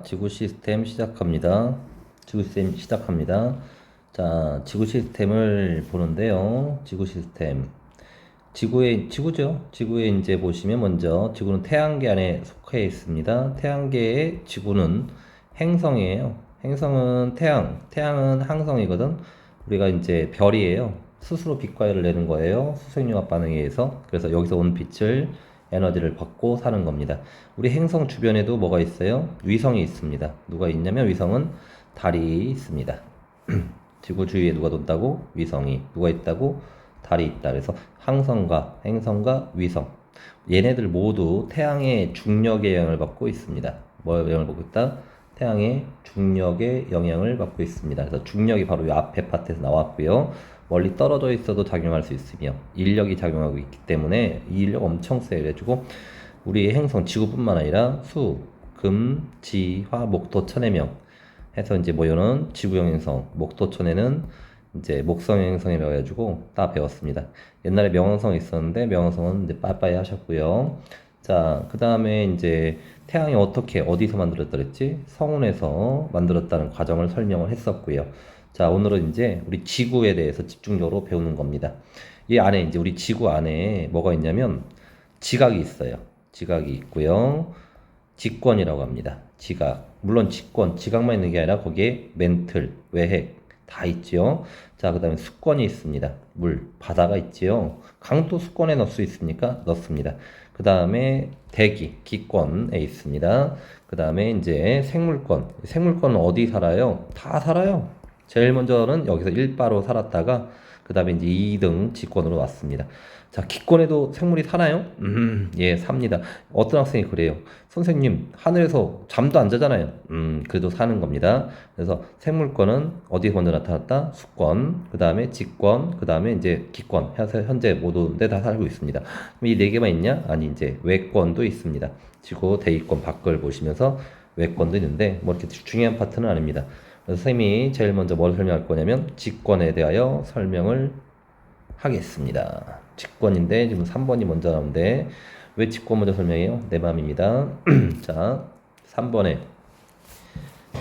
지구 시스템 시작합니다. 지구 시스템 시작합니다. 자, 지구 시스템을 보는데요. 지구 시스템. 지구죠. 지구에 이제 보시면 먼저 지구는 태양계 안에 속해 있습니다. 태양계의 지구는 행성이에요. 행성은 태양은 항성이거든. 우리가 이제 별이에요. 스스로 빛과열을 내는 거예요. 수색융합 반응에 의해서. 그래서 여기서 온 빛을 에너지를 받고 사는 겁니다. 우리 행성 주변에도 뭐가 있어요? 위성이 있습니다. 누가 있냐면 위성은 달이 있습니다. 지구 주위에 누가 돈다고? 위성이. 누가 있다고? 달이 있다. 그래서 항성과 행성과 위성. 얘네들 모두 태양의 중력의 영향을 받고 있습니다. 뭐 영향을 받고 있다? 태양의 중력의 영향을 받고 있습니다. 그래서 중력이 바로 이 앞에 파트에서 나왔고요. 멀리 떨어져 있어도 작용할 수 있으며 인력이 작용하고 있기 때문에 이 인력 엄청 세요. 그래가지고 우리 행성 지구뿐만 아니라 수, 금, 지, 화, 목, 토, 천해명 해서 이제 모여는 지구형 행성, 목토천에는 이제 목성형 행성이라고 해가지고 다 배웠습니다. 옛날에 명왕성 있었는데 명왕성은 이제 빠빠이 하셨고요. 자, 그 다음에 이제 태양이 어디서 만들었다 그랬지? 성운에서 만들었다는 과정을 설명을 했었고요. 자, 오늘은 이제 우리 지구에 대해서 집중적으로 배우는 겁니다. 이 안에 이제 우리 지구 안에 뭐가 있냐면 지각이 있어요. 지각이 있고요. 직권이라고 합니다. 지각. 물론 지각만 있는 게 아니라 거기에 멘틀, 외핵 다 있지요. 자, 그 다음에 수권이 있습니다. 바다가 있지요. 강도 수권에 넣을 수 있으니까 넣습니다. 그 다음에 기권에 있습니다. 그 다음에 이제 생물권은 어디 살아요? 다 살아요. 제일 먼저는 여기서 1바로 살았다가 그 다음에 이제 2등 지권으로 왔습니다. 자, 기권에도 생물이 사나요? 예, 삽니다. 어떤 학생이 그래요. 선생님, 하늘에서 잠도 안 자잖아요. 그래도 사는 겁니다. 그래서 생물권은 어디에 먼저 나타났다? 수권, 그 다음에 직권, 그 다음에 이제 기권. 현재 모두 다 살고 있습니다. 이 네 개만 있냐? 아니, 이제 외권도 있습니다. 지구 대기권 밖을 보시면서 외권도 있는데, 뭐 이렇게 중요한 파트는 아닙니다. 그래서 선생님이 제일 먼저 뭘 설명할 거냐면, 직권에 대하여 설명을 하겠습니다. 직권인데 지금 3번이 먼저 나오는데 왜 직권 먼저 설명해요? 내 맘입니다. 자, 3번에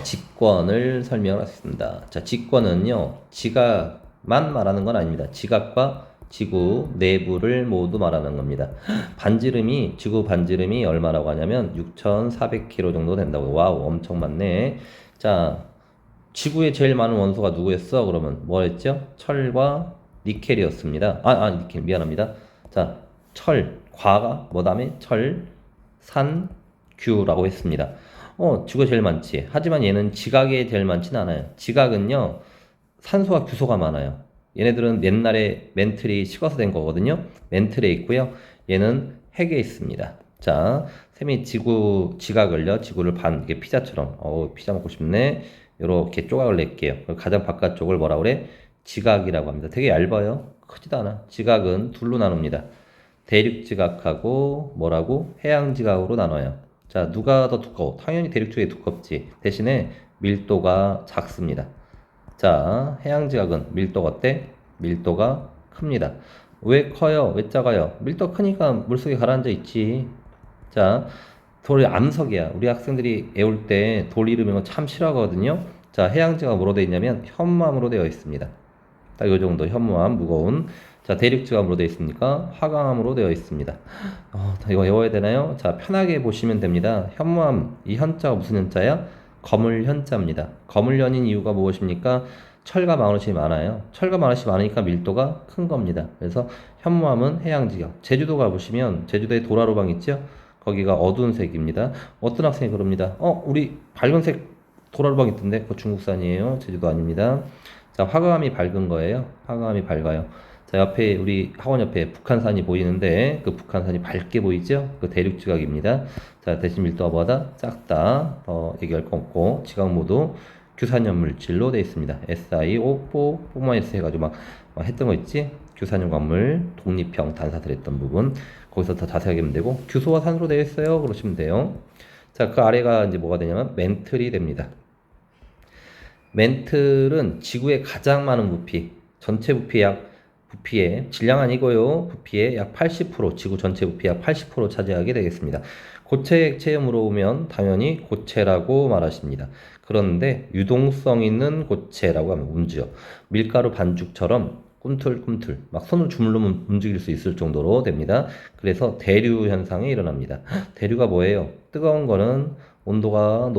직권을 설명하겠습니다. 자, 직권은요, 지각만 말하는 건 아닙니다. 지각과 지구 내부를 모두 말하는 겁니다. 지구 반지름이 얼마라고 하냐면 6,400km 정도 된다고. 와우, 엄청 많네. 자, 지구에 제일 많은 원소가 누구였어? 그러면 뭐였죠? 철과 니켈이었습니다. 니켈 미안합니다. 자, 과가 뭐 다음에 규라고 했습니다. 지구가 제일 많지. 하지만 얘는 지각에 제일 많지는 않아요. 지각은요, 산소와 규소가 많아요. 얘네들은 옛날에 멘틀이 식어서 된 거거든요. 멘틀에 있고요. 얘는 핵에 있습니다. 자, 쌤이 지구를 이게 피자처럼, 피자 먹고 싶네. 이렇게 조각을 낼게요. 가장 바깥쪽을 뭐라 그래? 지각이라고 합니다. 되게 얇아요. 크지도 않아. 지각은 둘로 나눕니다. 대륙 지각하고 해양 지각으로 나눠요. 자, 누가 더 두꺼워? 당연히 대륙 쪽이 두껍지. 대신에 밀도가 작습니다. 자, 해양 지각은 밀도가 어때? 밀도가 큽니다. 왜 커요? 왜 작아요? 밀도 크니까 물속에 가라앉아 있지. 자, 돌이 암석이야. 우리 학생들이 애울 때 돌 이름인 거 참 싫어하거든요. 자, 해양지가 뭐로 되어 있냐면 현무암으로 되어 있습니다. 딱 이 정도 현무암 무거운. 자, 대륙지가 뭐로 되어 있습니까? 화강암으로 되어 있습니다. 이거 외워야 되나요? 자, 편하게 보시면 됩니다. 현무암, 이 현자가 무슨 현자야? 거물현자입니다. 거물현인 이유가 무엇입니까? 철과 마그넷이 많아요. 철과 마그넷이 많으니까 밀도가 큰 겁니다. 그래서 현무암은 해양지역. 제주도 가보시면 제주도에 도라로방 있죠? 거기가 어두운 색입니다. 어떤 학생이 그럽니다. 우리 밝은색 도라로방 있던데 그거 중국산이에요. 제주도 아닙니다. 자, 화강암이 밝은 거예요. 화강암이 밝아요. 자, 우리 학원 옆에 북한산이 보이는데 그 북한산이 밝게 보이죠? 그 대륙 지각입니다. 자, 대신 밀도가 뭐다? 작다. 더 얘기할 거 없고 지각 모두 규산염 물질로 되어 있습니다. SiO4 포마이스 해가지고 막 했던 거 있지? 규산염 광물, 독립형 단사들 했던 부분 거기서 더 자세하게 하면 되고 규소와 산소로 되어 있어요. 그러시면 돼요. 자, 그 아래가 이제 뭐가 되냐면 멘틀이 됩니다. 멘틀은 지구의 가장 많은 부피, 전체 부피의 질량 아니고요. 부피의 약 80%, 지구 전체 부피의 약 80% 차지하게 되겠습니다. 고체 액체에 물어보면 당연히 고체라고 말하십니다. 그런데 유동성 있는 고체라고 하면 움직여. 밀가루 반죽처럼 꿈틀꿈틀 막 손을 주물르면 움직일 수 있을 정도로 됩니다. 그래서 대류 현상이 일어납니다. 대류가 뭐예요? 뜨거운 거는 온도가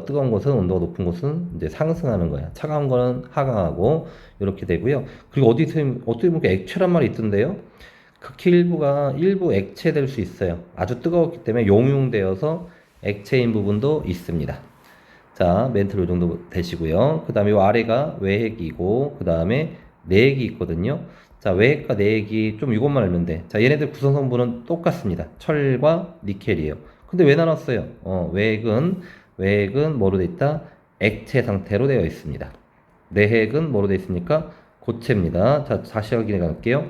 뜨거운 곳은 온도가 높은 곳은 이제 상승하는 거야. 차가운 거는 하강하고 이렇게 되고요. 그리고 어떻게 보면 액체란 말이 있던데요. 극히 일부가 일부 액체될 수 있어요. 아주 뜨거웠기 때문에 용융되어서 액체인 부분도 있습니다. 자, 멘트로 이 정도 되시고요. 그 다음에 이 아래가 외핵이고, 그 다음에 내핵이 있거든요. 자, 외핵과 내핵이 좀 이것만 알면 돼. 자, 얘네들 구성 성분은 똑같습니다. 철과 니켈이에요. 근데 왜 나눴어요? 외핵은 뭐로 돼 있다? 액체 상태로 되어 있습니다. 내핵은 뭐로 되어 있습니까? 고체입니다. 자, 다시 확인해 갈게요.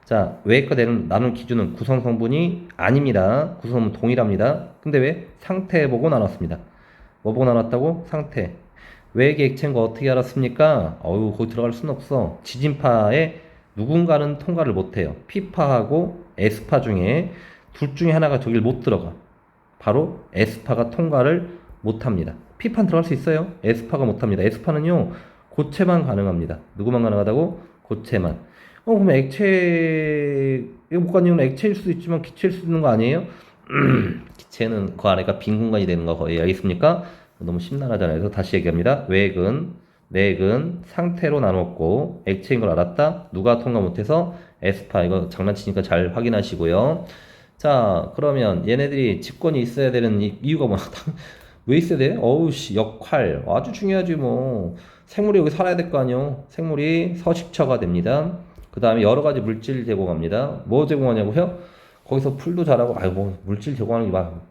자, 외핵과 내는 나눈 기준은 구성 성분이 아닙니다. 구성 성분 동일합니다. 근데 왜? 상태 보고 나눴습니다. 뭐 보고 나눴다고? 상태. 외액의 액체인 거 어떻게 알았습니까? 거기 들어갈 순 없어. 지진파에 누군가는 통과를 못해요. P파하고 S파 중에 둘 중에 하나가 저길 못 들어가. 바로 S파가 통과를 못합니다. P파는 들어갈 수 있어요. S파가 못합니다. S파는요, 고체만 가능합니다. 누구만 가능하다고? 고체만. 그러면 이거 못 가는 이유는 액체일 수도 있지만 기체일 수도 있는 거 아니에요? 기체는 그 안에가 빈 공간이 되는 거 거의 알겠습니까? 너무 심란하잖아요. 그래서 다시 얘기합니다. 외액은, 내액은 상태로 나눴고 액체인 걸 알았다. 누가 통과 못해서 에스파. 이거 장난치니까 잘 확인하시고요. 자, 그러면 얘네들이 직권이 있어야 되는 이유가 뭐야? 왜 있어야 돼? 역할 아주 중요하지 뭐. 생물이 여기 살아야 될 거 아니요. 생물이 서식처가 됩니다. 그 다음에 여러 가지 물질 제공합니다. 뭐 제공하냐고요? 거기서 풀도 자라고, 물질 제공하는 게 막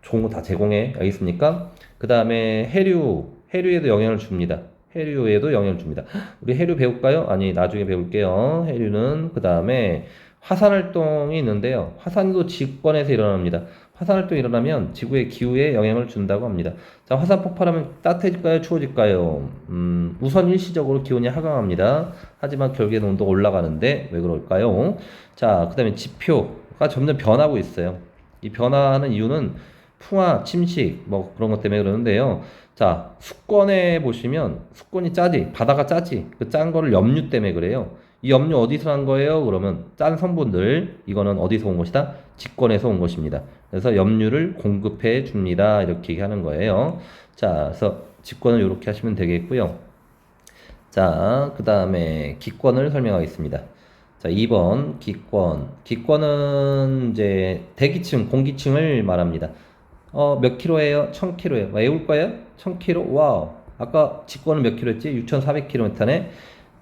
좋은 거 다 제공해. 알겠습니까? 그 다음에 해류에도 영향을 줍니다. 해류에도 영향을 줍니다. 우리 해류 배울까요? 아니, 나중에 배울게요. 해류는, 그 다음에 화산 활동이 있는데요. 화산도 직권에서 일어납니다. 화산 활동이 일어나면 지구의 기후에 영향을 준다고 합니다. 자, 화산 폭발하면 따뜻해질까요? 추워질까요? 우선 일시적으로 기온이 하강합니다. 하지만 결국에는 온도가 올라가는데 왜 그럴까요? 자, 그 다음에 지표가 점점 변하고 있어요. 이 변화하는 이유는 풍화, 침식, 뭐 그런 것 때문에 그러는데요. 자, 수권에 보시면 수권이 짜지, 바다가 짜지. 그 짠 거를 염류 때문에 그래요. 이 염류 어디서 난 거예요? 그러면 짠 성분들, 이거는 어디서 온 것이다? 직권에서 온 것입니다. 그래서 염류를 공급해 줍니다. 이렇게 얘기하는 거예요. 자, 그래서 직권을 이렇게 하시면 되겠고요. 자, 그 다음에 기권을 설명하겠습니다. 자, 2번 기권. 기권은 이제 대기층, 공기층을 말합니다. 몇 킬로예요? 1000킬로예요. 외울 거예요? 1000킬로? 와우. 아까 직권은 몇 킬로였지? 6400킬로미터네.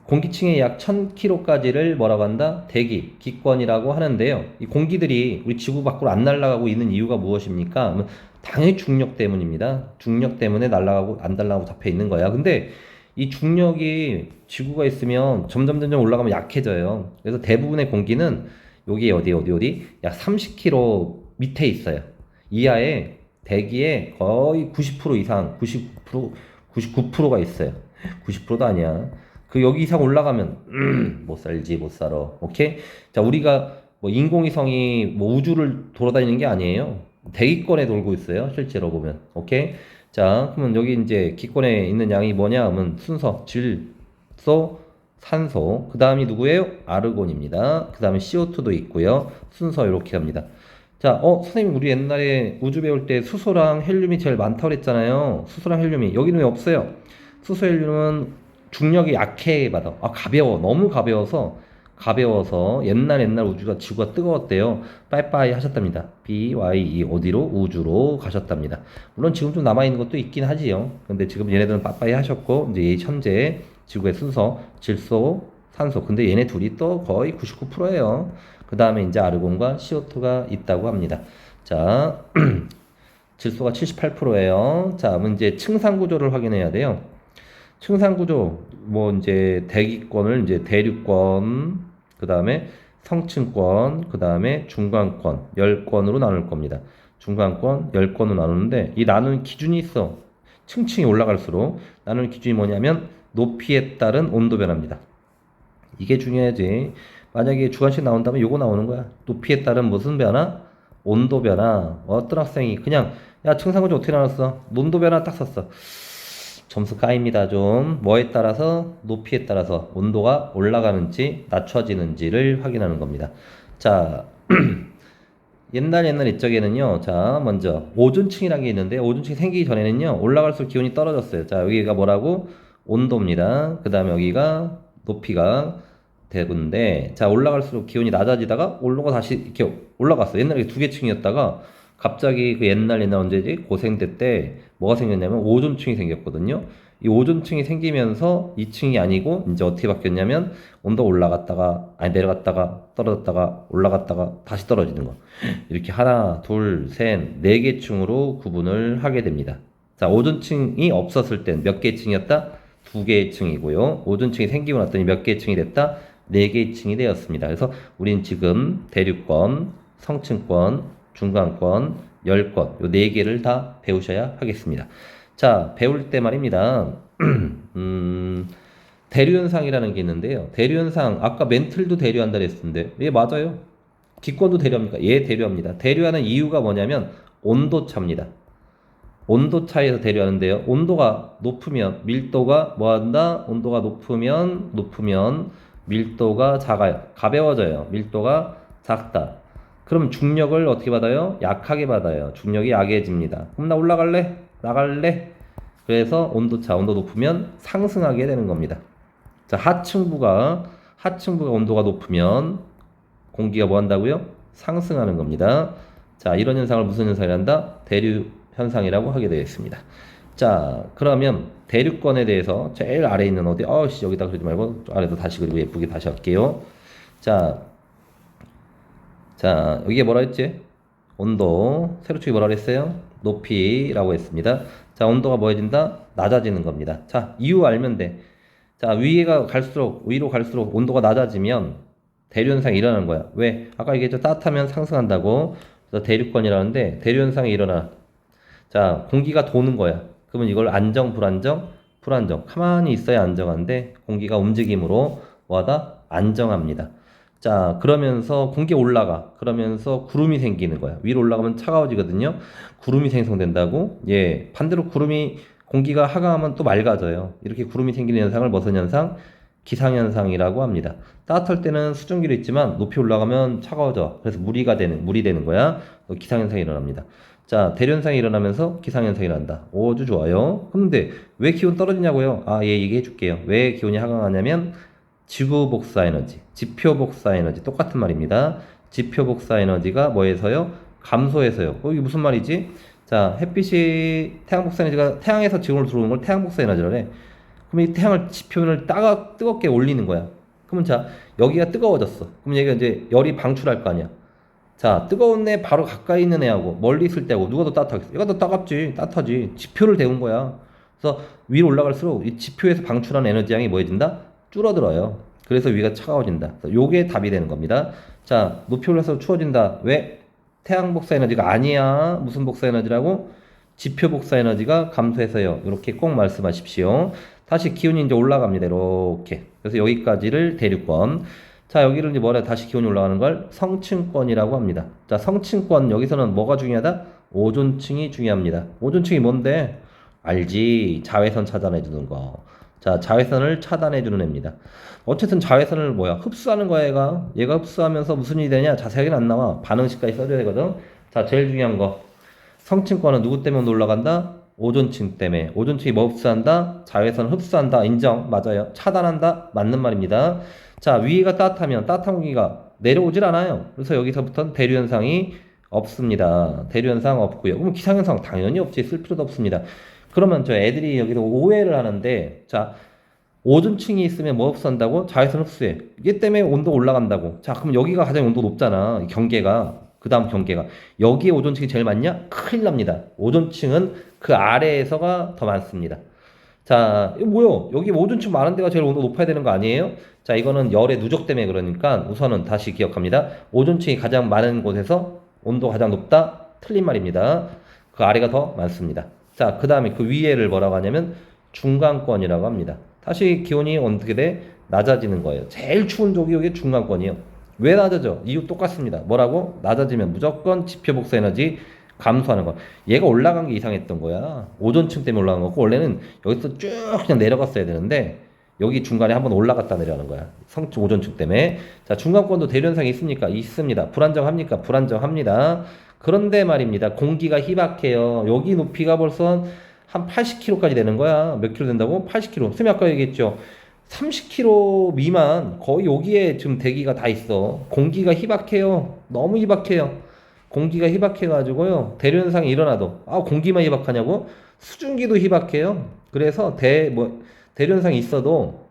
공기층의 약 1000킬로까지를 뭐라고 한다? 대기, 기권이라고 하는데요. 이 공기들이 우리 지구 밖으로 안 날아가고 있는 이유가 무엇입니까? 당연히 중력 때문입니다. 중력 때문에 날아가고 안 날아가고 잡혀 있는 거야. 근데 이 중력이 지구가 있으면 점점 올라가면 약해져요. 그래서 대부분의 공기는 여기 어디 약 30km 밑에 있어요. 이하에 대기의 거의 90% 이상, 99%, 99%가 있어요. 90%도 아니야. 그 여기 이상 올라가면 못 살지, 못 살아. 오케이? 자, 우리가 뭐 인공위성이 뭐 우주를 돌아다니는 게 아니에요. 대기권에 돌고 있어요. 실제로 보면. 오케이? 자, 그러면 여기 이제 기권에 있는 양이 뭐냐 하면 순서, 질소, 산소. 그 다음이 누구예요? 아르곤입니다. 그 다음에 CO2도 있고요. 순서 이렇게 합니다. 자, 선생님, 우리 옛날에 우주 배울 때 수소랑 헬륨이 제일 많다고 그랬잖아요. 수소랑 헬륨이. 여기는 왜 없어요? 수소, 헬륨은 중력이 약해 받아. 가벼워. 너무 가벼워서 옛날 지구가 뜨거웠대요. 빠이빠이 하셨답니다. BYE 어디로? 우주로 가셨답니다. 물론 지금 좀 남아있는 것도 있긴 하지요. 근데 지금 얘네들은 빠이빠이 하셨고, 이제 현재 지구의 순서, 질소, 산소. 근데 얘네 둘이 또 거의 99%예요. 그 다음에 이제 아르곤과 CO2가 있다고 합니다. 자, 질소가 78%예요. 자, 문제 층상 구조를 확인해야 돼요. 층상 구조, 뭐 이제 대기권을 이제 대류권, 그 다음에 성층권, 그 다음에 중간권, 열권으로 나눌 겁니다. 중간권, 열권으로 나누는데 이 나누는 기준이 있어. 층층이 올라갈수록 나누는 기준이 뭐냐면 높이에 따른 온도 변화입니다. 이게 중요하지. 만약에 주관식 나온다면 요거 나오는 거야. 높이에 따른 무슨 변화? 온도 변화. 어떤 학생이 그냥 야 층상구조 어떻게 나눴어? 온도 변화 딱 썼어. 점수 까입니다. 좀 뭐에 따라서 높이에 따라서 온도가 올라가는지 낮춰지는지를 확인하는 겁니다. 자, 옛날 이쪽에는요. 자, 먼저 오존층이라는 게 있는데 오존층이 생기기 전에는요. 올라갈수록 기온이 떨어졌어요. 자, 여기가 뭐라고? 온도입니다. 그 다음에 여기가 높이가 되는데 자, 올라갈수록 기온이 낮아지다가 올라가 다시 이렇게 올라갔어요. 옛날에 두 개 층이었다가 갑자기 그 옛날 언제지? 고생대 때 뭐가 생겼냐면 오존층이 생겼거든요. 이 오존층이 생기면서 2층이 아니고 이제 어떻게 바뀌었냐면 온도 올라갔다가 아니 내려갔다가 떨어졌다가 올라갔다가 다시 떨어지는 거. 이렇게 하나, 둘, 셋, 네 개 층으로 구분을 하게 됩니다. 자, 오존층이 없었을 땐 몇 개 층이었다? 두 개의 층이고요. 오존층이 생기고 났더니 몇 개의 층이 됐다? 네 개의 층이 되었습니다. 그래서 우린 지금 대륙권, 성층권, 중간권, 열권 요 네 개를 다 배우셔야 하겠습니다. 자, 배울 때 말입니다. 대류현상이라는 게 있는데요. 대류현상 아까 멘틀도 대류한다 그랬는데 예, 맞아요. 기권도 대류합니까? 예, 대류합니다. 대류하는 이유가 뭐냐면 온도차입니다. 온도차에서 대류하는데요. 온도가 높으면 밀도가 뭐한다? 온도가 높으면 밀도가 작아요. 가벼워져요. 밀도가 작다. 그럼 중력을 어떻게 받아요? 약하게 받아요. 중력이 약해집니다. 그럼 나 올라갈래? 나갈래? 그래서 온도차, 온도 높으면 상승하게 되는 겁니다. 자, 하층부가 온도가 높으면 공기가 뭐 한다고요? 상승하는 겁니다. 자, 이런 현상을 무슨 현상이라 한다? 대류 현상이라고 하게 되겠습니다. 자, 그러면 대류권에 대해서 제일 아래에 있는 어디? 여기다 그러지 말고 아래도 다시 그리고 예쁘게 다시 할게요. 자, 여기에 뭐라 했지? 온도, 세로축이 뭐라 그랬어요? 높이라고 했습니다. 자, 온도가 뭐 해진다? 낮아지는 겁니다. 자, 이유 알면 돼. 자, 위로 갈수록 온도가 낮아지면 대류현상이 일어나는 거야. 왜? 아까 얘기했죠. 따뜻하면 상승한다고. 그래서 대류권이라는데 대류현상이 일어나. 자, 공기가 도는 거야. 그러면 이걸 안정, 불안정? 불안정. 가만히 있어야 안정한데 공기가 움직임으로 뭐하다? 안정합니다. 자, 그러면서 공기가 올라가. 그러면서 구름이 생기는 거야. 위로 올라가면 차가워지거든요. 구름이 생성된다고. 예, 반대로 공기가 하강하면 또 맑아져요. 이렇게 구름이 생기는 현상을 무슨 현상? 기상현상이라고 합니다. 따뜻할 때는 수증기로 있지만 높이 올라가면 차가워져. 그래서 물이 되는 거야. 기상현상이 일어납니다. 자, 대류현상이 일어나면서 기상현상이 일어난다. 오, 아주 좋아요. 근데 왜 기온 떨어지냐고요? 예, 얘기해 줄게요. 왜 기온이 하강하냐면 지구 복사 에너지, 지표 복사 에너지 똑같은 말입니다. 지표 복사 에너지가 뭐해서요? 감소해서요. 이게 무슨 말이지? 자, 햇빛이 태양 복사 에너지가 태양에서 지구로 들어오는 걸 태양 복사 에너지라 해. 그럼 이 태양을 지표면을 뜨겁게 올리는 거야. 그러면 자, 여기가 뜨거워졌어. 그럼 얘가 이제 열이 방출할 거 아니야. 자, 뜨거운 애 바로 가까이 있는 애하고 멀리 있을 때하고 누가 더 따뜻하겠어? 얘가 더 따뜻하지. 지표를 데운 거야. 그래서 위로 올라갈수록 이 지표에서 방출하는 에너지 양이 뭐해진다? 줄어들어요. 그래서 위가 차가워진다. 요게 답이 되는 겁니다. 자, 높이 올라서 추워진다. 왜? 태양 복사 에너지가 아니야. 무슨 복사 에너지라고? 지표 복사 에너지가 감소해서요. 이렇게 꼭 말씀하십시오. 다시 기온이 이제 올라갑니다. 이렇게. 그래서 여기까지를 대류권. 자, 여기를 이제 다시 기온이 올라가는 걸 성층권이라고 합니다. 자, 성층권 여기서는 뭐가 중요하다? 오존층이 중요합니다. 오존층이 뭔데? 알지. 자외선 차단해주는 거. 자, 자외선을 차단해주는 애입니다. 어쨌든 자외선을 흡수하는 거야, 얘가 흡수하면서 무슨 일이 되냐? 자세하게는 안 나와. 반응식까지 써줘야 되거든. 자, 제일 중요한 거. 성층권은 누구 때문에 올라간다? 오존층 때문에. 오존층이 뭐 흡수한다? 자외선을 흡수한다. 인정. 맞아요. 차단한다. 맞는 말입니다. 자, 위가 따뜻하면 따뜻한 공기가 내려오질 않아요. 그래서 여기서부터는 대류현상이 없습니다. 대류현상 없고요. 그럼 기상현상 당연히 없지. 쓸 필요도 없습니다. 그러면 저 애들이 여기서 오해를 하는데, 자, 오존층이 있으면 뭐 흡수한다고? 자외선 흡수해. 이게 때문에 온도 올라간다고. 자, 그럼 여기가 가장 온도 높잖아. 경계가. 그 다음 경계가. 여기에 오존층이 제일 많냐? 큰일 납니다. 오존층은 그 아래에서가 더 많습니다. 자, 이거 뭐요? 여기 오존층 많은 데가 제일 온도 높아야 되는 거 아니에요? 자, 이거는 열의 누적 때문에 그러니까 우선은 다시 기억합니다. 오존층이 가장 많은 곳에서 온도가 가장 높다? 틀린 말입니다. 그 아래가 더 많습니다. 자, 그 다음에 그 위에를 뭐라고 하냐면 중간권이라고 합니다. 다시 기온이 어떻게 돼? 낮아지는 거예요. 제일 추운 쪽이 여기 중간권이에요. 왜 낮아져? 이유 똑같습니다. 뭐라고? 낮아지면 무조건 지표 복사 에너지 감소하는 거. 얘가 올라간 게 이상했던 거야. 오존층 때문에 올라간 거고 원래는 여기서 쭉 그냥 내려갔어야 되는데 여기 중간에 한번 올라갔다 내려가는 거야. 성층 오존층 때문에. 자, 중간권도 대류현상이 있습니까? 있습니다. 불안정합니까? 불안정합니다. 그런데 말입니다. 공기가 희박해요. 여기 높이가 벌써 한 80km까지 되는 거야. 몇 킬로 된다고? 80km. 쌤이 아까 얘기했죠. 30km 미만 거의 여기에 지금 대기가 다 있어. 공기가 희박해요. 너무 희박해요. 공기가 희박해가지고요. 대류현상이 일어나도 공기만 희박하냐고? 수증기도 희박해요. 그래서 대류현상이 있어도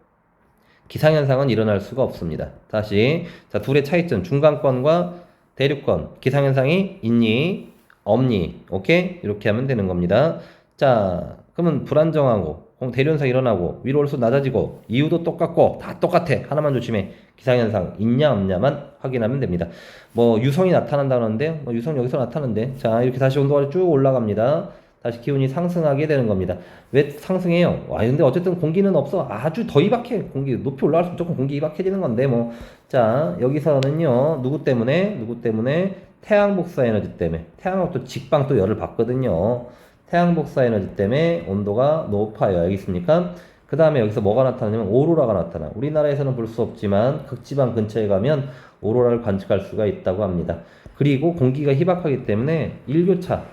기상현상은 일어날 수가 없습니다. 다시 자 둘의 차이점 중간권과 대류권 기상현상이 있니 없니 오케이 이렇게 하면 되는 겁니다. 자 그러면 불안정하고 대류현상 일어나고 위로 올수록 낮아지고 이유도 똑같고 다 똑같아. 하나만 조심해. 기상현상 있냐 없냐만 확인하면 됩니다. 뭐 유성이 나타난다는데 유성 여기서 나타난대. 자 이렇게 다시 온도가 쭉 올라갑니다. 다시 기온이 상승하게 되는 겁니다. 왜 상승해요? 근데 어쨌든 공기는 없어. 아주 더 희박해. 공기 높이 올라갈수록 무조건 공기 희박해지는 건데 뭐. 자 여기서는요 누구 때문에 태양 복사 에너지 때문에 태양하고 또 직방 또 열을 받거든요. 태양 복사 에너지 때문에 온도가 높아요. 알겠습니까? 그 다음에 여기서 뭐가 나타나냐면 오로라가 나타나. 우리나라에서는 볼 수 없지만 극지방 근처에 가면 오로라를 관측할 수가 있다고 합니다. 그리고 공기가 희박하기 때문에 일교차,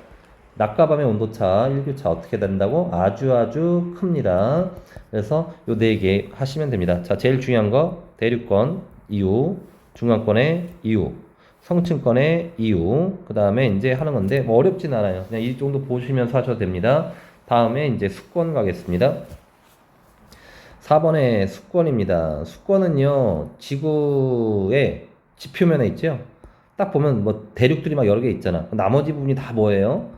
낮과 밤의 온도차, 일교차 어떻게 된다고? 아주 큽니다. 그래서 요 네 개 하시면 됩니다. 자, 제일 중요한 거 대륙권 이유, 중간권의 이유, 성층권의 이유, 그 다음에 이제 하는 건데 뭐 어렵진 않아요. 그냥 이 정도 보시면서 하셔도 됩니다. 다음에 이제 수권 가겠습니다. 4번의 수권입니다. 수권은요 지구의 지표면에 있죠. 딱 보면 뭐 대륙들이 막 여러 개 있잖아. 나머지 부분이 다 뭐예요?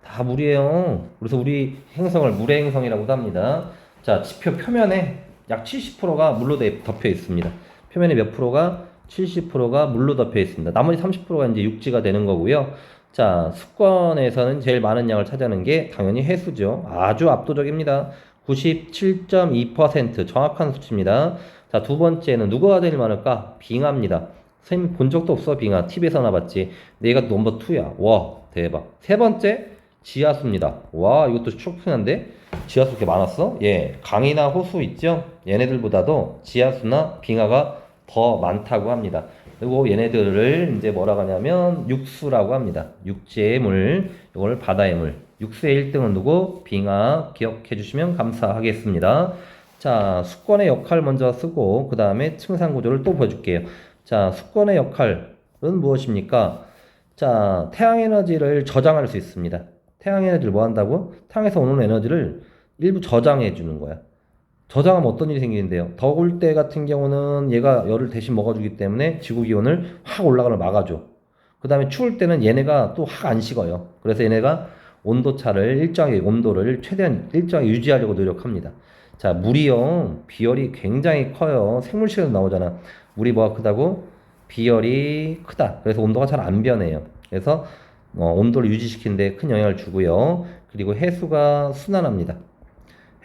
다 물이에요. 그래서 우리 행성을 물의 행성이라고도 합니다. 자, 지표 표면에 약 70%가 물로 덮여 있습니다. 표면에 몇 프로가? 70%가 물로 덮여 있습니다. 나머지 30%가 이제 육지가 되는 거고요. 자, 수권에서는 제일 많은 양을 차지하는 게 당연히 해수죠. 아주 압도적입니다. 97.2% 정확한 수치입니다. 자, 두 번째는 누가 제일 많을까? 빙하입니다. 선생님 본 적도 없어, 빙하. TV에서나 봤지. 근데 얘가 넘버 2야. 와, 대박. 세 번째, 지하수입니다. 와, 이것도 쇼킹한데? 지하수 이렇게 많았어? 예, 강이나 호수 있죠? 얘네들보다도 지하수나 빙하가 더 많다고 합니다. 그리고 얘네들을 이제 뭐라고 하냐면 육수라고 합니다. 육지의 물, 이걸 바다의 물. 육수의 1등은 누구? 빙하. 기억해 주시면 감사하겠습니다. 자, 수권의 역할 먼저 쓰고 그 다음에 층상 구조를 또 보여줄게요. 자, 수권의 역할은 무엇입니까? 자, 태양 에너지를 저장할 수 있습니다. 태양 에너지를 뭐 한다고? 태양에서 오는 에너지를 일부 저장해 주는 거야. 저장하면 어떤 일이 생기는데요? 더울 때 같은 경우는 얘가 열을 대신 먹어주기 때문에 지구 기온을 확 올라가는 걸 막아줘. 그 다음에 추울 때는 얘네가 또 확 안 식어요. 그래서 얘네가 온도차를 일정하게 온도를 최대한 일정하게 유지하려고 노력합니다. 자, 물이요. 비열이 굉장히 커요. 생물실에서 나오잖아. 물이 뭐가 크다고? 비열이 크다. 그래서 온도가 잘 안 변해요. 그래서 온도를 유지시키는 데 큰 영향을 주고요. 그리고 해수가 순환합니다.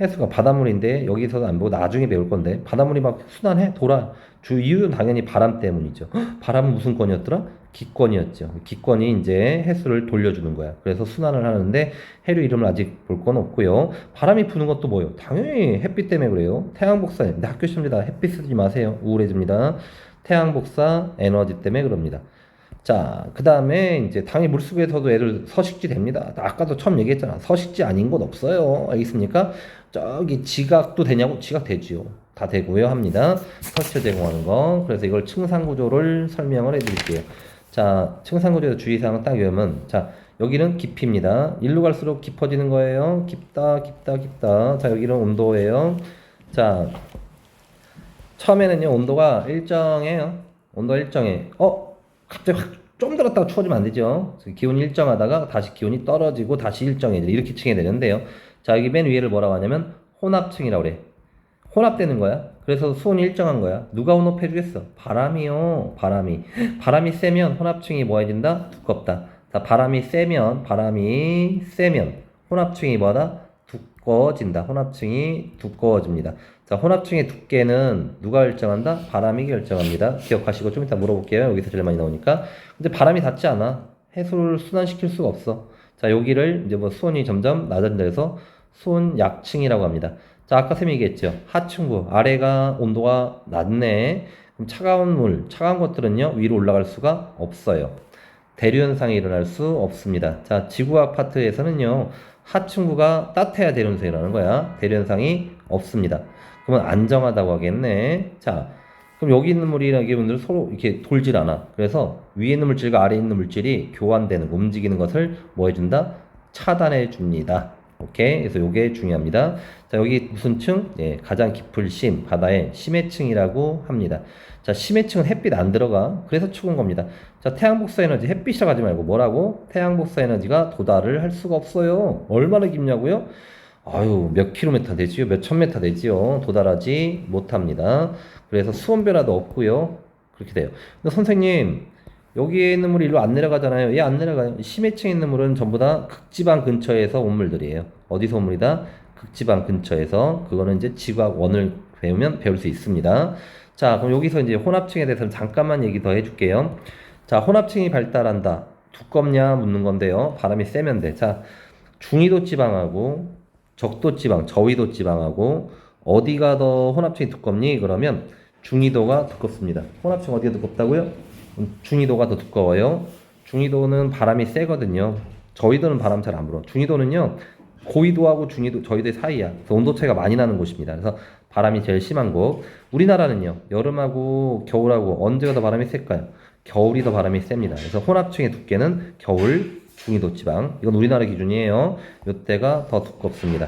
해수가 바닷물인데 여기서는 안 보고 나중에 배울 건데 바닷물이 막 순환해 돌아. 주 이유는 당연히 바람 때문이죠. 바람은 무슨 권이었더라? 기권이었죠. 기권이 이제 해수를 돌려주는 거야. 그래서 순환을 하는데 해류 이름을 아직 볼 건 없고요. 바람이 부는 것도 뭐예요? 당연히 햇빛 때문에 그래요. 태양 복사. 근데 학교 시험입니다. 햇빛 쓰지 마세요. 우울해집니다. 태양 복사 에너지 때문에 그럽니다. 자, 그 다음에 이제 당연히 물속에서도 애들 서식지 됩니다. 아까도 처음 얘기했잖아. 서식지 아닌 곳 없어요. 알겠습니까? 저기 지각도 되냐고? 지각 되지요. 다 되고요 합니다. 서식지 제공하는 거. 그래서 이걸 층상구조를 설명을 해드릴게요. 자, 층상구조에서 주의사항을 딱 외우면 자, 여기는 깊이입니다. 일로 갈수록 깊어지는 거예요. 깊다. 자, 여기는 온도예요. 자, 처음에는요 온도가 일정해요. 온도가 일정해. 갑자기 확 좀 들었다가 추워지면 안 되죠. 기온이 일정하다가 다시 기온이 떨어지고 다시 일정해져. 이렇게 층이 되는데요. 자, 여기 맨 위에를 뭐라고 하냐면 혼합층이라고 그래. 혼합되는 거야. 그래서 수온이 일정한 거야. 누가 혼합해주겠어? 바람이요. 바람이 세면 혼합층이 뭐 해진다? 두껍다. 자, 바람이 세면 혼합층이 뭐다? 두꺼워진다. 혼합층이 두꺼워집니다. 자, 혼합층의 두께는 누가 결정한다? 바람이 결정합니다. 기억하시고 좀 이따 물어볼게요. 여기서 제일 많이 나오니까. 근데 바람이 닿지 않아. 해수를 순환시킬 수가 없어. 자, 여기를 이제 뭐 수온이 점점 낮아진다 해서 수온 약층이라고 합니다. 자, 아까 쌤이 얘기했죠. 하층부, 아래가 온도가 낮네. 그럼 차가운 것들은요, 위로 올라갈 수가 없어요. 대류 현상이 일어날 수 없습니다. 자, 지구학 파트에서는요, 하층부가 따뜻해야 대류 현상이 일어나는 거야. 대류 현상이 없습니다. 그러면 안정하다고 하겠네. 자, 그럼 여기 있는 물이랑 여기 있는 물들은 서로 이렇게 돌질 않아. 그래서 위에 있는 물질과 아래에 있는 물질이 교환되는, 움직이는 것을 뭐 해준다? 차단해 줍니다. 오케이. 그래서 요게 중요합니다. 자, 여기 무슨 층? 예, 가장 깊은 심, 바다의 심해층이라고 합니다. 자, 심해층은 햇빛 안 들어가. 그래서 추운 겁니다. 자, 태양 복사 에너지 햇빛이라고 하지 말고 뭐라고? 태양 복사 에너지가 도달을 할 수가 없어요. 얼마나 깊냐고요? 아유, 몇 킬로미터 되지요? 몇 천 미터 되지요? 도달하지 못합니다. 그래서 수온 변화도 없고요. 그렇게 돼요. 근데 선생님, 여기에 있는 물이 일로 안 내려가잖아요. 얘 안 내려가요. 심해층에 있는 물은 전부 다 극지방 근처에서 온 물들이에요. 어디서 온 물이다? 극지방 근처에서. 그거는 이제 지구학 원을 배우면 배울 수 있습니다. 자, 그럼 여기서 이제 혼합층에 대해서는 잠깐만 얘기 더 해줄게요. 자, 혼합층이 발달한다. 두껍냐 묻는 건데요. 바람이 세면 돼. 자, 중위도 지방하고 적도 지방, 저위도 지방하고 어디가 더 혼합층이 두껍니? 그러면 중위도가 두껍습니다. 혼합층 어디가 두껍다고요? 중위도가 더 두꺼워요. 중위도는 바람이 세거든요. 저위도는 바람 잘 안 불어. 중위도는요, 고위도하고 중위도, 저위도의 사이야. 그래서 온도 차이가 많이 나는 곳입니다. 그래서 바람이 제일 심한 곳. 우리나라는요, 여름하고 겨울하고 언제가 더 바람이 셀까요? 겨울이 더 바람이 셉니다. 그래서 혼합층의 두께는 겨울, 중위도 지방. 이건 우리나라 기준이에요. 이때가 더 두껍습니다.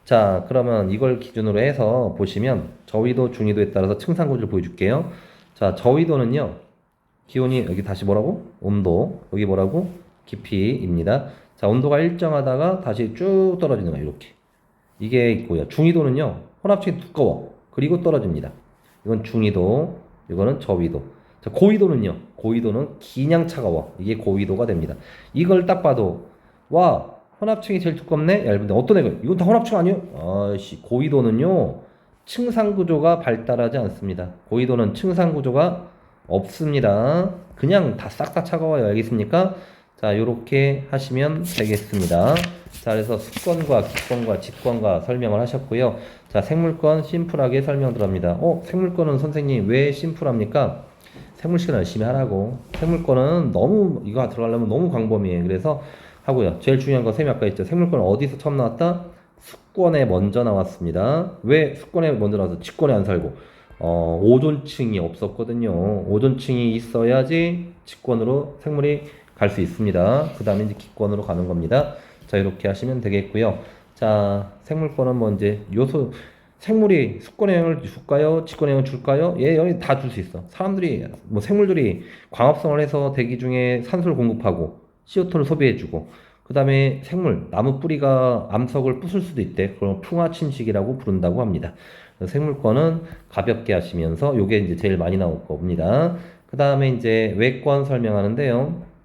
자, 그러면 이걸 기준으로 해서 보시면 저위도, 중위도에 따라서 층상 구조를 보여줄게요. 자, 저위도는요, 기온이 여기 다시 뭐라고? 온도. 여기 뭐라고? 깊이입니다. 자, 온도가 일정하다가 다시 쭉 떨어지는 거예요. 이렇게. 이게 있고요. 중위도는요, 혼합층이 두꺼워. 그리고 떨어집니다. 이건 중위도, 이거는 저위도. 자, 고위도는요, 고위도는 그냥 차가워. 이게 고위도가 됩니다. 이걸 딱 봐도, 와, 혼합층이 제일 두껍네? 얇은데 어떤 애가? 이건 다 혼합층 아니에요? 아이씨, 고위도는요, 층상 구조가 발달하지 않습니다. 고위도는 층상 구조가 없습니다. 그냥 다 싹 다 차가워요. 알겠습니까? 자, 요렇게 하시면 되겠습니다. 자, 그래서 수권과 기권과 직권과 설명을 하셨고요. 자, 생물권 심플하게 설명 들어갑니다. 생물권은 선생님 왜 심플합니까? 생물 시간 열심히 하라고. 생물권은 너무, 이거 들어가려면 너무 광범위해. 그래서 하고요. 제일 중요한 거 쌤이 아까 했죠. 생물권은 어디서 처음 나왔다? 수권에 먼저 나왔습니다. 왜 수권에 먼저 나와서 직권에 안 살고? 오존층이 없었거든요. 오존층이 있어야지 직권으로 생물이 갈 수 있습니다. 그 다음에 이제 기권으로 가는 겁니다. 자, 이렇게 하시면 되겠고요. 자, 생물권은 뭐 이제 요소, 생물이 수권의 영향을 줄까요? 직권의 영향을 줄까요? 예, 여기 다 줄 수 있어. 사람들이, 뭐 생물들이 광합성을 해서 대기 중에 산소를 공급하고 CO2를 소비해주고, 그 다음에 생물, 나무 뿌리가 암석을 부술 수도 있대. 그럼 풍화 침식이라고 부른다고 합니다. 생물권은 가볍게 하시면서 요게 이제 제일 많이 나올 겁니다. 그 다음에 이제 외권 설명하는데요.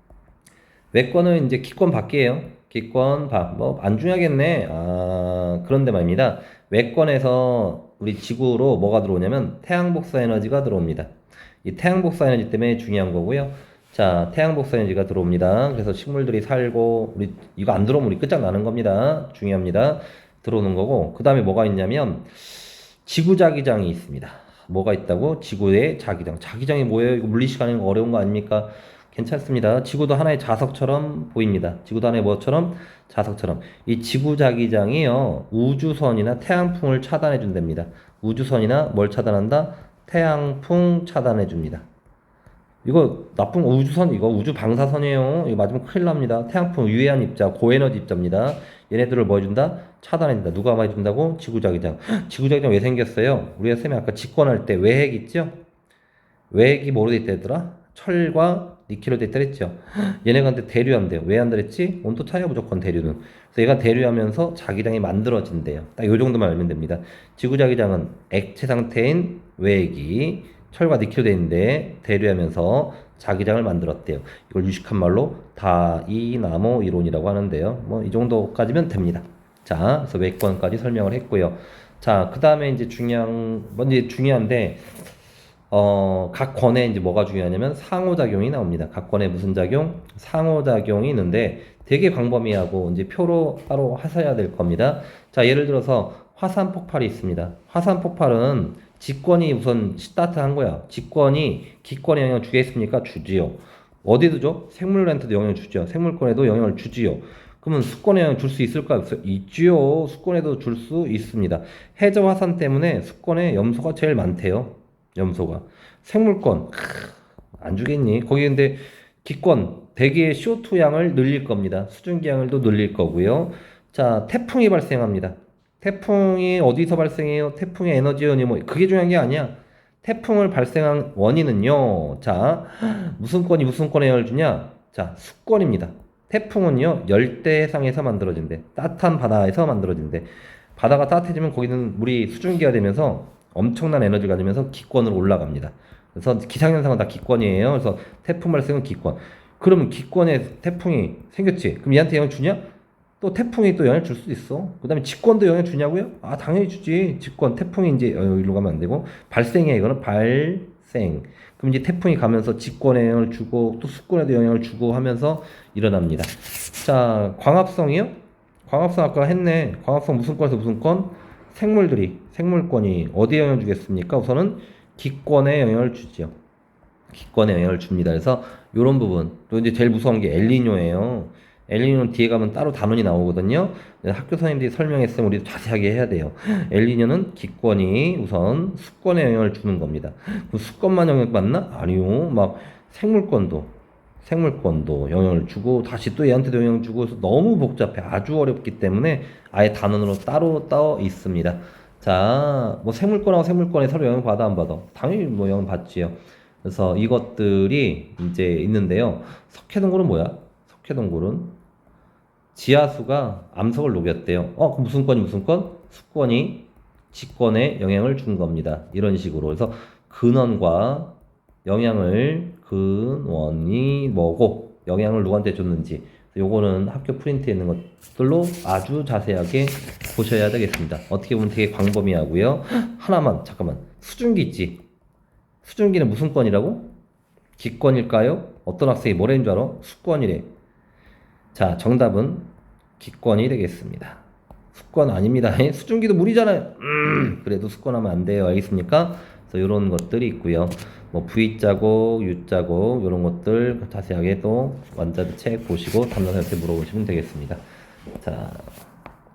외권은 이제 기권 밖이에요. 기권 밖. 뭐 안 중요하겠네. 그런데 말입니다. 외권에서 우리 지구로 뭐가 들어오냐면 태양 복사 에너지가 들어옵니다. 이 태양 복사 에너지 때문에 중요한 거고요. 자, 태양 복사 에너지가 들어옵니다. 그래서 식물들이 살고, 우리 이거 안 들어오면 우리 끝장나는 겁니다. 중요합니다. 들어오는 거고, 그 다음에 뭐가 있냐면 지구 자기장이 있습니다. 뭐가 있다고? 지구의 자기장. 자기장이 뭐예요? 이거 물리시간이 어려운 거 아닙니까? 괜찮습니다. 지구도 하나의 자석처럼 보입니다. 지구도 하나의 뭐처럼? 자석처럼. 이 지구 자기장이요, 우주선이나 태양풍을 차단해 준답니다. 우주선이나 뭘 차단한다? 태양풍 차단해 줍니다. 이거 나쁜 우주선, 이거 우주 방사선이에요. 이거 맞으면 큰일 납니다. 태양풍 유해한 입자, 고에너지 입자입니다. 얘네들을 뭐 해준다? 차단해준다. 누가 뭐 해준다고? 지구자기장. 지구자기장 왜 생겼어요? 우리가 쌤이 아까 직권할 때 외핵 있죠? 외핵이 뭐로 돼 있다 했더라? 철과 니켈로 돼 있다 했죠? 얘네가 근데 대류한대요. 왜 한다 했지? 온도 차이야 무조건 대류는. 그래서 얘가 대류하면서 자기장이 만들어진대요. 딱 요 정도만 알면 됩니다. 지구자기장은 액체 상태인 외핵이 철과 니켈로 돼 있는데 대류하면서 자기장을 만들었대요. 이걸 유식한 말로 다이나모 이론이라고 하는데요. 뭐 이 정도까지면 됩니다. 자, 그래서 외권까지 설명을 했고요. 자, 그 다음에 이제 먼저 중요한데, 각 권에 이제 뭐가 중요하냐면 상호작용이 나옵니다. 각 권에 무슨 작용? 상호작용이 있는데 되게 광범위하고 이제 표로 따로 하셔야 될 겁니다. 자, 예를 들어서 화산 폭발이 있습니다. 화산 폭발은 직권이 우선 스타트한 거야. 직권이 기권에 영향을 주겠습니까? 주지요. 어디도 줘? 생물한테도 영향을 주죠. 생물권에도 영향을 주지요. 그러면 수권에 영향을 줄 수 있을까? 있지요. 수권에도 줄 수 있습니다. 해저 화산 때문에 수권에 염소가 제일 많대요. 염소가. 생물권, 안 주겠니? 거기 근데 기권, 대기의 CO2 양을 늘릴 겁니다. 수증기 양을 또 늘릴 거고요. 자, 태풍이 발생합니다. 태풍이 어디서 발생해요? 태풍의 에너지원이 뭐, 그게 중요한 게 아니야. 태풍을 발생한 원인은요. 자, 무슨 권이 무슨 권에 영향을 주냐? 자, 수권입니다. 태풍은요, 열대 해상에서 만들어진대. 따뜻한 바다에서 만들어진대. 바다가 따뜻해지면 거기는 물이 수증기가 되면서 엄청난 에너지가 되면서 기권으로 올라갑니다. 그래서 기상현상은 다 기권이에요. 그래서 태풍 발생은 기권. 그러면 기권에 태풍이 생겼지. 그럼 얘한테 영향 주냐? 또 태풍이 또 영향을 줄 수도 있어. 그 다음에 직권도 영향 주냐고요? 아, 당연히 주지. 직권. 태풍이 이제, 여기로 가면 안 되고. 발생이야, 이거는 발생. 그럼 이제 태풍이 가면서 직권에 영향을 주고, 또 수권에도 영향을 주고 하면서 일어납니다. 자, 광합성이요? 광합성 아까 했네. 광합성 무슨 권에서 무슨 권? 생물권이 어디에 영향을 주겠습니까? 우선은 기권에 영향을 주죠. 기권에 영향을 줍니다. 그래서 이런 부분. 또 이제 제일 무서운 게 엘니뇨예요. 엘니뇨는 뒤에 가면 따로 단원이 나오거든요. 학교 선생님들이 설명했으면 우리도 자세하게 해야 돼요. 엘니뇨는 기권이 우선 수권에 영향을 주는 겁니다. 그 수권만 영향받나? 아니요. 막 생물권도 영향을 주고 다시 또 얘한테도 영향을 주고 해서 너무 복잡해. 아주 어렵기 때문에 아예 단원으로 따로 떠 있습니다. 자, 뭐 생물권하고 생물권에 서로 영향 받아 안 받아? 당연히 뭐 영향 받지요. 그래서 이것들이 이제 있는데요. 석회동굴은 뭐야? 석회동굴은 지하수가 암석을 녹였대요. 그럼 무슨 권이 무슨 권? 수권이 지권에 영향을 준 겁니다. 이런 식으로. 그래서 근원과 근원이 뭐고 영향을 누구한테 줬는지 요거는 학교 프린트에 있는 것들로 아주 자세하게 보셔야 되겠습니다. 어떻게 보면 되게 광범위하고요. 하나만 잠깐만 수증기 있지? 수증기는 무슨 권이라고? 기권일까요? 어떤 학생이 뭐라는 줄 알아? 수권이래. 자, 정답은 기권이 되겠습니다. 수권 아닙니다. 수증기도 물이잖아요. 그래도 수권하면 안 돼요. 알겠습니까? 그래서 이런 것들이 있고요. 뭐 V자국, U자국 이런 것들 자세하게 또 원자드 책 보시고 담당자한테 물어보시면 되겠습니다. 자.